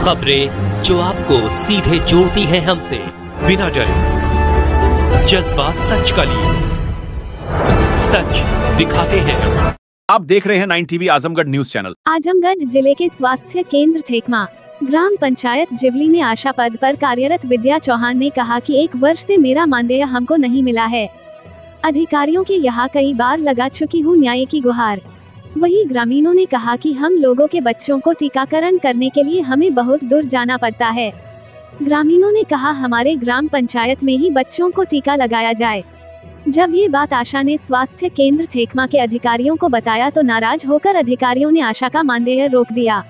खबरें जो आपको सीधे जोड़ती हैं हमसे, बिना डरे, जज्बा सच का लिए, सच दिखाते हैं। आप देख रहे हैं 9 TV Azamgarh news channel. Azamgarh जिले के स्वास्थ्य केंद्र ठेकमा ग्राम पंचायत जिवली में आशा पद पर कार्यरत विद्या चौहान ने कहा कि 1 वर्ष से मेरा मानदेय हमको नहीं मिला है। अधिकारियों के यहाँ कई बार लगा चुकी हूँ न्याय की गुहार। वही ग्रामीणों ने कहा कि हम लोगों के बच्चों को टीकाकरण करने के लिए हमें बहुत दूर जाना पड़ता है। ग्रामीणों ने कहा हमारे ग्राम पंचायत में ही बच्चों को टीका लगाया जाए। जब ये बात आशा ने स्वास्थ्य केंद्र ठेकमा के अधिकारियों को बताया तो नाराज होकर अधिकारियों ने आशा का मानदेय रोक दिया।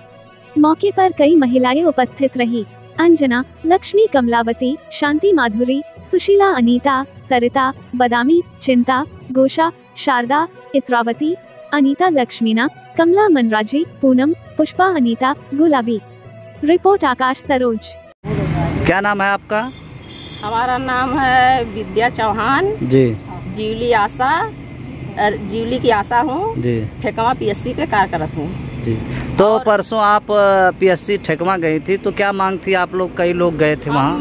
मौके पर कई महिलाएं उपस्थित रही। अंजना, लक्ष्मी, कमलावती, शांति माधुरी, सुशीला, अनीता, सरिता, बदामी, चिंता, गोशा, शारदा, इसरावती, अनीता, लक्ष्मीना, कमला, मनराजी, पूनम, पुष्पा, अनीता, गुलाबी। रिपोर्ट आकाश सरोज। क्या नाम है आपका? हमारा नाम है विद्या चौहान जी। जीवली की आशा हूँ जी। ठेकमा PSC पे कार्यरत हूँ जी। तो परसों आप PSC ठेकमा गई थी, तो क्या मांग थी? आप लोग कई लोग गए थे वहाँ।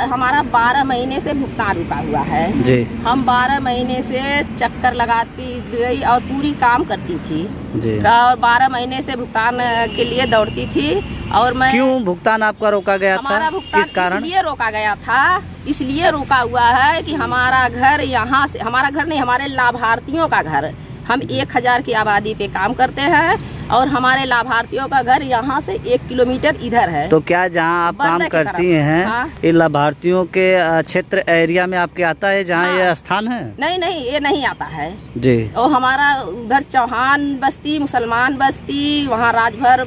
हमारा 12 महीने से भुगतान रुका हुआ है जी। हम 12 महीने से चक्कर लगाती गई और पूरी काम करती थी जी। और 12 महीने से भुगतान के लिए दौड़ती थी। और मैं क्यों भुगतान आपका रोका गया था? हमारा भुगतान किस कारण इसलिए रोका गया था? इसलिए रोका हुआ है कि हमारा घर यहाँ से, हमारा घर नहीं, हमारे लाभार्थियों का घर, हम 1000 की आबादी पे काम करते हैं और हमारे लाभार्थियों का घर यहाँ से 1 किलोमीटर इधर है। तो क्या जहाँ आप काम करती हैं ये लाभार्थियों के क्षेत्र एरिया में आपके आता है जहाँ ये स्थान है? नहीं, ये नहीं आता है जी। और हमारा उधर चौहान बस्ती, मुसलमान बस्ती, वहाँ राजभर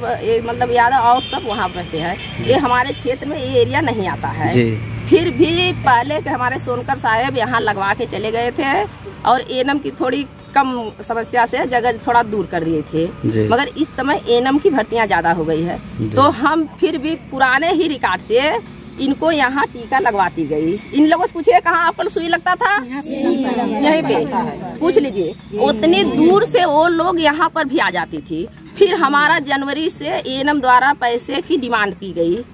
मतलब यादव और सब वहाँ रहते हैं। ये हमारे क्षेत्र में ये एरिया नहीं आता है जी। फिर भी पहले के हमारे सोनकर साहब यहाँ लगवा के चले गए थे और एनम की थोड़ी कम समस्या से जगह थोड़ा दूर कर दिए थे, मगर इस समय एनम की भर्तियां ज्यादा हो गई है। तो हम फिर भी पुराने ही रिकॉर्ड से इनको यहाँ टीका लगवाती गई। इन लोगों से पूछिए कहाँ आपको सुई लगता था? यहीं पे पूछ लीजिए। उतनी दूर से वो लोग यहाँ पर भी आ जाती थी। फिर हमारा जनवरी से एनम द्वारा पैसे की डिमांड की गई।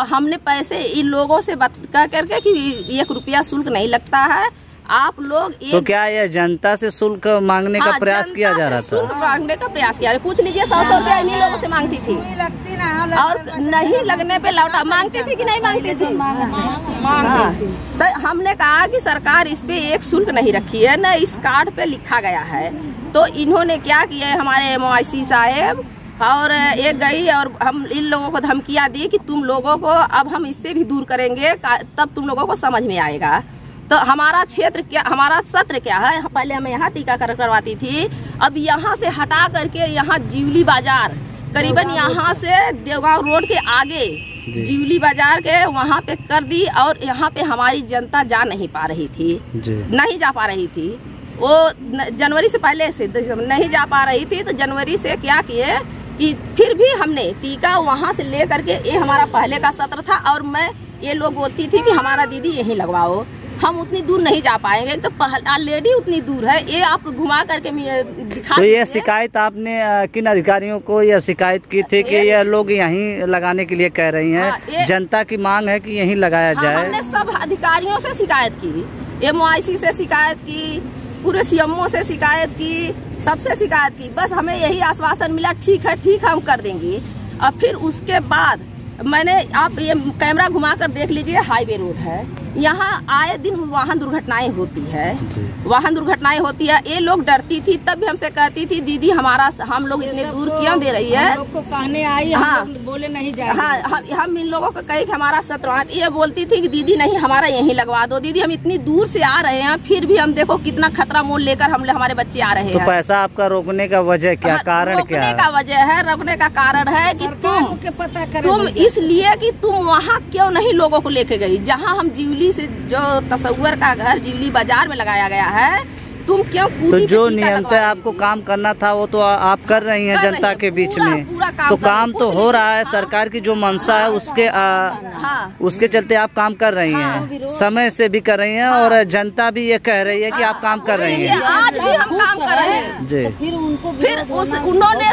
हमने पैसे इन लोगों से कह करके कि 1 रुपया शुल्क नहीं लगता है, आप लोग तो क्या ये जनता से शुल्क मांगने का प्रयास किया जा रहा था? शुल्क मांगने का प्रयास किया। पूछ लीजिए 100 रुपया इन्हीं लोगों से मांगती थी और नहीं लगने पे लौटा मांगती थी कि नहीं मांगती थी? तो हमने कहा कि सरकार इस पे एक शुल्क नहीं रखी है, न इस कार्ड पे लिखा गया है। तो इन्होंने क्या किया, हमारे MIC साहेब और एक गई और हम इन लोगों को धमकियां दी कि तुम लोगों को अब हम इससे भी दूर करेंगे, तब तुम लोगों को समझ में आएगा। तो हमारा क्षेत्र क्या, हमारा सत्र क्या है? पहले हमें यहाँ टीकाकरण करवाती थी, अब यहाँ से हटा करके यहाँ जीवली बाजार, करीबन यहाँ से देवगांव रोड के आगे जीवली बाजार के वहाँ पे कर दी। और यहाँ पे हमारी जनता जा नहीं पा रही थी, नहीं जा पा रही थी। वो जनवरी से पहले से नहीं जा पा रही थी। तो जनवरी से क्या किए कि फिर भी हमने टीका वहाँ से ले करके, ये हमारा पहले का सत्र था और मैं ये लोग बोलती थी कि हमारा दीदी यहीं लगवाओ, हम उतनी दूर नहीं जा पाएंगे। तो ऑलरेडी उतनी दूर है, ये आप घुमा करके दिखा। तो ये शिकायत आपने किन अधिकारियों को यह शिकायत की थी कि ये लोग यहीं लगाने के लिए कह रही हैं? जनता की मांग है कि यहीं लगाया जाए। हमने सब अधिकारियों से शिकायत की, MIC से शिकायत की, पूरे CMO से शिकायत की, सबसे शिकायत की। बस हमें यही आश्वासन मिला, ठीक है हम कर देंगे। और फिर उसके बाद मैंने, आप ये कैमरा घुमाकर देख लीजिए, हाईवे रोड है, यहाँ आए दिन वाहन दुर्घटनाएं होती है, वाहन दुर्घटनाएं होती है। ये लोग डरती थी, तब भी हमसे कहती थी दीदी हम लोग इतने दूर क्यों दे रही है? को कहने आई, हम बोले नहीं जाएंगे। हाँ, हम इन लोगों को कहे कि हमारा सत्र, ये बोलती थी कि दीदी नहीं, हमारा यहीं लगवा दो। दीदी हम इतनी दूर से आ रहे हैं, फिर भी हम देखो कितना खतरा मोल लेकर हमारे बच्चे आ रहे हैं। तो पैसा आपका रोकने का वजह क्या, कारण क्या है? रोकने का वजह है, रोकने का कारण है कि तुम इसलिए कि तुम वहाँ क्यों नहीं लोगों को लेके गई, जहाँ हम जीवली से जो तस्वर का घर जीवली बाजार में लगाया गया है, तुम क्यों? तो जो नियमतः आपको काम करना था वो तो आप कर रही हैं जनता के बीच में। पूरा काम तो काम तो हो रहा है, सरकार की जो मंशा है उसके उसके चलते आप काम कर रही हैं, समय से भी कर रही हैं और जनता भी ये कह रही है कि आप काम कर रही हैं। आज भी हम काम कर रहे हैं जी। उन्होंने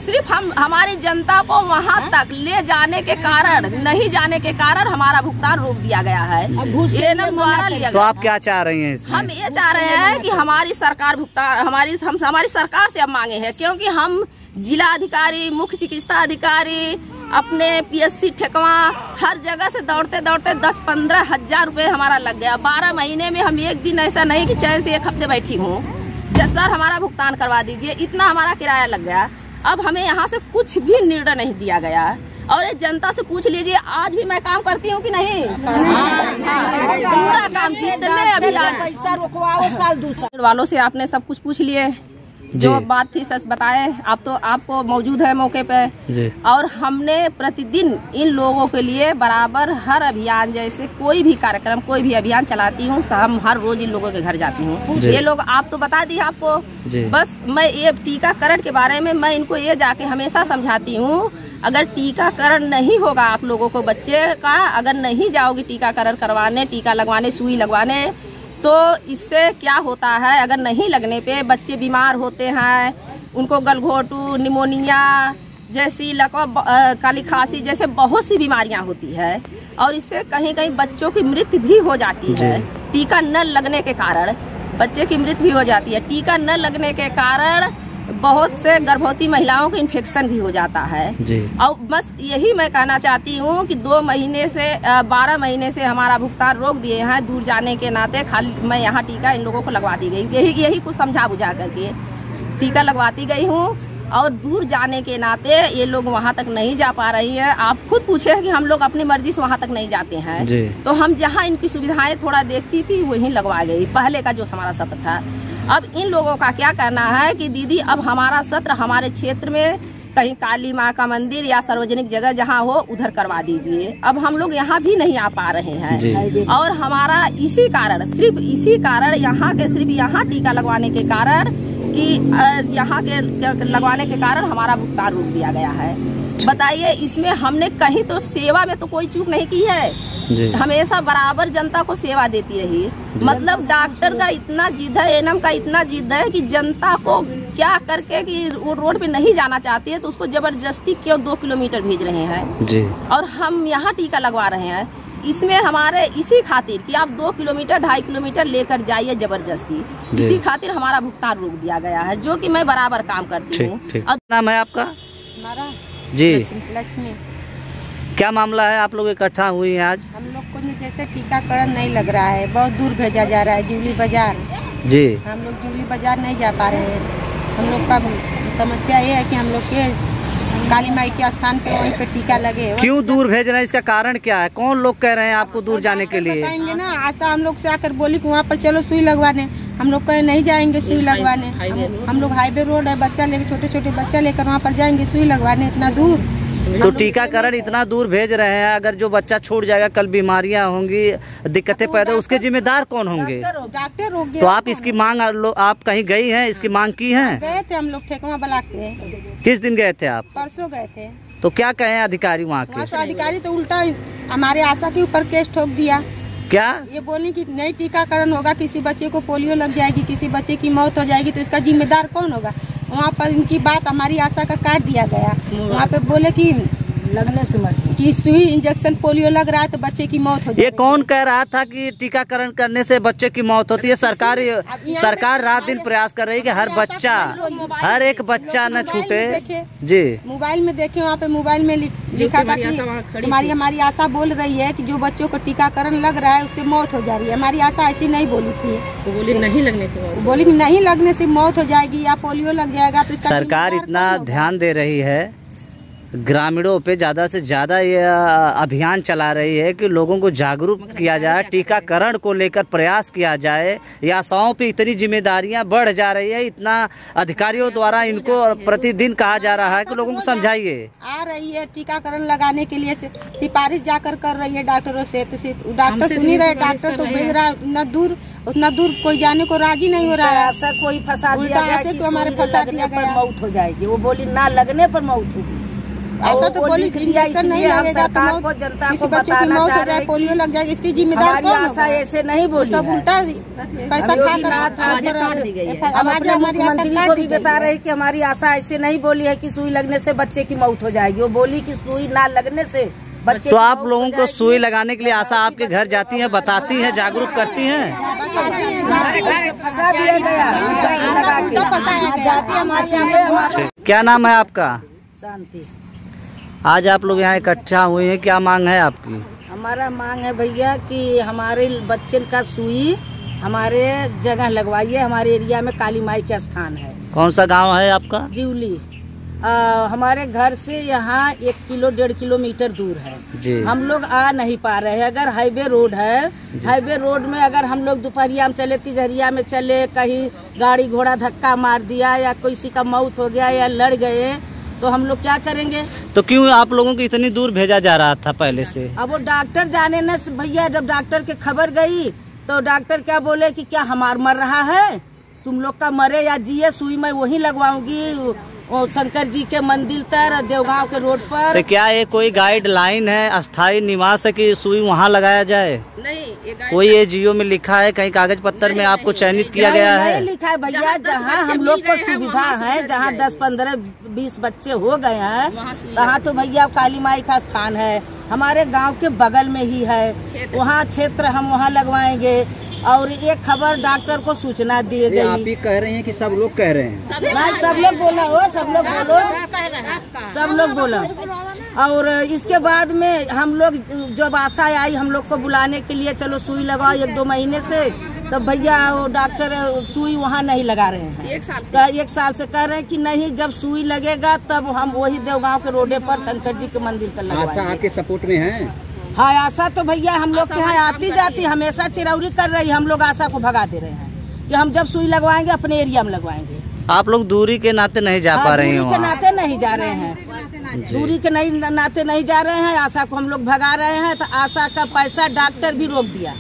सिर्फ हमारी जनता को वहाँ तक ले जाने के कारण, नहीं जाने के कारण हमारा भुगतान रोक दिया गया है, एएनएम द्वारा लिया तो गया। आप क्या चाह रही हैं इसमें? हम ये चाह रहे हैं कि हमारी सरकार भुगतान हमारी सरकार से अब मांगे हैं, क्योंकि हम जिला अधिकारी, मुख्य चिकित्सा अधिकारी, अपने PSC ठेकवा हर जगह से दौड़ते दौड़ते 10-15 हजार रुपए हमारा लग गया। 12 महीने में हम एक दिन ऐसा नहीं कि चैन से एक हफ्ते बैठी हूँ, सर हमारा भुगतान करवा दीजिए, इतना हमारा किराया लग गया। अब हमें यहाँ से कुछ भी निर्णय नहीं दिया गया और ये जनता से पूछ लीजिए, आज भी मैं काम करती हूँ कि नहीं? पूरा काम जितने अभियान पैसा रोकवाओ साल दूसरा वालों से आपने सब कुछ पूछ लिए, जो बात थी सच बताए। आप तो आपको मौजूद है मौके पे जी। और हमने प्रतिदिन इन लोगों के लिए बराबर हर अभियान, जैसे कोई भी कार्यक्रम, कोई भी अभियान चलाती हूँ, हम हर रोज इन लोगों के घर जाती हूँ। ये लोग आप तो बता दी आपको, बस मैं ये टीकाकरण के बारे में मैं इनको ये जाके हमेशा समझाती हूँ, अगर टीकाकरण नहीं होगा आप लोगों को बच्चे का, अगर नहीं जाओगी टीकाकरण करवाने, टीका लगवाने, सुई लगवाने, तो इससे क्या होता है, अगर नहीं लगने पे बच्चे बीमार होते हैं, उनको गलघोटू, निमोनिया जैसी, काली खांसी जैसे बहुत सी बीमारियां होती है और इससे कहीं कहीं बच्चों की मृत्यु भी हो जाती है। टीका न लगने के कारण बच्चे की मृत्यु भी हो जाती है। टीका न लगने के कारण बहुत से गर्भवती महिलाओं को इन्फेक्शन भी हो जाता है और बस यही मैं कहना चाहती हूँ कि 12 महीने से हमारा भुगतान रोक दिए हैं। दूर जाने के नाते खाली मैं यहाँ टीका इन लोगों को लगवा दी गई, यही कुछ समझा बुझा करके टीका लगवाती गई हूँ और दूर जाने के नाते ये लोग वहाँ तक नहीं जा पा रही हैं। आप खुद पूछे कि हम लोग अपनी मर्जी से वहाँ तक नहीं जाते हैं, तो हम जहाँ इनकी सुविधाएं थोड़ा देखती थी वहीं लगवा गई, पहले का जो हमारा सत्र था। अब इन लोगों का क्या कहना है कि दीदी अब हमारा सत्र हमारे क्षेत्र में कहीं काली माँ का मंदिर या सार्वजनिक जगह जहाँ हो उधर करवा दीजिए। अब हम लोग यहाँ भी नहीं आ पा रहे हैं और हमारा इसी कारण, सिर्फ इसी कारण, सिर्फ यहाँ टीका लगवाने के कारण कि यहाँ के लगवाने के कारण हमारा भुगतान रोक दिया गया है। बताइए, इसमें हमने कहीं तो सेवा में तो कोई चूक नहीं की है, हमेशा बराबर जनता को सेवा देती रही। मतलब डॉक्टर का इतना जिद है, एएनएम का इतना जिद है कि जनता को क्या करके कि वो रोड पे नहीं जाना चाहती है तो उसको जबरदस्ती क्यों 2 किलोमीटर भेज रहे हैं और हम यहाँ टीका लगवा रहे हैं। इसमें हमारे इसी खातिर कि आप 2 किलोमीटर 2.5 किलोमीटर लेकर जाइए जबरदस्ती, इसी खातिर हमारा भुगतान रोक दिया गया है, जो कि मैं बराबर काम करती हूँ। नाम है आपका? हमारा जी लक्ष्मी। क्या मामला है, आप लोग इकट्ठा हुई हैं आज? हम लोग को जैसे टीकाकरण नहीं लग रहा है, बहुत दूर भेजा जा रहा है, जुबली बाजार जी। हम लोग जुबली बाजार नहीं जा पा रहे हैं। हम लोग का समस्या ये है कि हम लोग के काली माई के स्थान पे वहीं पे टीका लगे। क्यों दूर भेज रहे हैं, इसका कारण क्या है? कौन लोग कह रहे हैं आपको दूर जाने के लिए? बताएंगे ना, आशा हम लोग से आकर बोली कि वहाँ पर चलो सुई लगवाने, हम लोग कहे नहीं जाएंगे सुई लगवाने। हम लोग हाईवे रोड है, बच्चा लेकर, छोटे छोटे बच्चा लेकर वहाँ पर जाएंगे सुई लगवाने, इतना दूर। तो टीकाकरण इतना दूर भेज रहे हैं, अगर जो बच्चा छूट जाएगा, कल बीमारियां होंगी, दिक्कतें पैदा, उसके जिम्मेदार कौन होंगे? डॉक्टर हो गए। तो आप इसकी मांग, आप कहीं गई हैं, इसकी मांग की है? गए थे हम लोग ठेकवा ब्लॉक पे। किस दिन गए थे आप? परसों गए थे। तो क्या कहे अधिकारी वहाँ के? अधिकारी तो उल्टा हमारे आशा के ऊपर केस ठोक दिया। क्या ये बोली कि नहीं टीकाकरण होगा, किसी बच्चे को पोलियो लग जाएगी, किसी बच्चे की मौत हो जाएगी, तो इसका जिम्मेदार कौन होगा? वहाँ पर इनकी बात हमारी आशा का काट दिया गया। वहाँ पे बोले कि लगने से कि सुई इंजेक्शन पोलियो लग रहा है तो बच्चे की मौत हो जाएगी। ये कौन कह रहा था कि टीकाकरण करने से बच्चे की मौत होती है? सरकार रात दिन प्रयास कर रही है कि हर एक बच्चा न छूटे। जी, मोबाइल में देखे, वहाँ पे मोबाइल में लिखा था कि हमारी आशा बोल रही है कि जो बच्चों को टीकाकरण लग रहा है उससे मौत हो जा रही है। हमारी आशा ऐसी नहीं बोली थी, तो बोली नहीं लगने से मौत हो जाएगी या पोलियो लग जाएगा। तो सरकार इतना ध्यान दे रही है, ग्रामीणों पे ज्यादा से ज्यादा ये अभियान चला रही है कि लोगों को जागरूक किया जाए, टीकाकरण को लेकर प्रयास किया जाए। या आशाओं पे इतनी जिम्मेदारियां बढ़ जा रही है, इतना अधिकारियों द्वारा इनको प्रतिदिन कहा जा रहा है कि लोगों को समझाइए। आ रही है टीकाकरण लगाने के लिए सिफारिश जाकर कर रही है डॉक्टरों से, तो डॉक्टर सुन ही रहे, डॉक्टर तो भेज रहा है उतना दूर कोई जाने को राजी नहीं हो रहा है। कोई फंसा दिया गया कि हमारे फंसा दिया गया, मौत हो जाएगी। वो बोली ना लगने पर मौत होगी। ऐसा तो पुलिस इंजेक्शन नहीं लगेगा तो को जनता किसी को बच्चे की मौत हो जाए, पोलियो लग जाएगी, इसकी जिम्मेदार कौन होगा? ऐसे नहीं बोली, सब उल्टा पैसा मुख्यमंत्री को भी बता रहे कि हमारी आशा ऐसे नहीं बोली है कि सुई लगने से बच्चे की मौत हो जाएगी। वो बोली कि सुई ना लगने से बच्चे। तो आप लोगों को सुई लगाने के लिए आशा आपके घर जाती है, बताती है, जागरूक करती हैं? क्या नाम है आपका? शांति। आज आप लोग यहाँ इकट्ठा हुए हैं, क्या मांग है आपकी? हमारा मांग है भैया कि हमारे बच्चे का सुई हमारे जगह लगवाइए। हमारे एरिया में काली माई का स्थान है। कौन सा गांव है आपका? जिवली। हमारे घर से यहाँ 1-1.5 किलोमीटर दूर है जी। हम लोग आ नहीं पा रहे हैं। अगर हाईवे रोड है, हाईवे रोड में अगर हम लोग दोपहरिया में चले, तिजहरिया में चले, कहीं गाड़ी घोड़ा धक्का मार दिया या किसी का मौत हो गया या लड़ गए तो हम लोग क्या करेंगे? तो क्यों आप लोगों को इतनी दूर भेजा जा रहा था पहले से? अब वो डॉक्टर जाने न भैया, जब डॉक्टर के खबर गई तो डॉक्टर क्या बोले कि क्या हमार मर रहा है, तुम लोग का मरे या जिए, सुई मैं वही लगवाऊंगी शंकर जी के मंदिर तर देवगांव के रोड पर। तो क्या ये कोई गाइडलाइन है, अस्थायी निवास है कि सुई वहाँ लगाया जाए? नहीं, कोई ये जियो में लिखा है, कहीं कागज पत्र में आपको चयनित किया गया है? नहीं लिखा है भैया। जहाँ हम लोग को सुविधा है, जहाँ 10, 15, 20 बच्चे हो गए हैं, वहाँ तो भैया काली माई का स्थान है। हमारे गांव के बगल में ही है, वहाँ क्षेत्र हम वहाँ लगवाएंगे। और एक खबर डॉक्टर को सूचना दी गई। आप ही कह रहे हैं कि सब लोग कह रहे हैं? नहीं, सब लोग बोला हो, सब लोग बोलो, सब लोग बोला। और इसके बाद में हम लोग जब आशा आई हम लोग को बुलाने के लिए, चलो सुई लगाओ 1-2 महीने से, तब भैया वो डॉक्टर सुई वहाँ नहीं लगा रहे हैं। 1 साल से कह रहे हैं कि नहीं, जब सुई लगेगा तब हम वही देवगांव के रोडे पर शंकर जी के मंदिर तक लगवाएंगे। आशा आपके सपोर्ट में है? हाँ, आशा तो भैया हम लोग के यहाँ आती जाती हमेशा चिरौरी कर रही है। हम लोग आशा को भगा दे रहे हैं कि हम जब सुई लगवाएंगे अपने एरिया में लगवाएंगे। आप लोग दूरी के नाते नहीं जा पा रहे हैं? दूरी के नाते नहीं जा रहे हैं, दूरी के नाते नहीं जा रहे हैं। आशा को हम लोग भगा रहे हैं, तो आशा का पैसा डॉक्टर भी रोक दिया।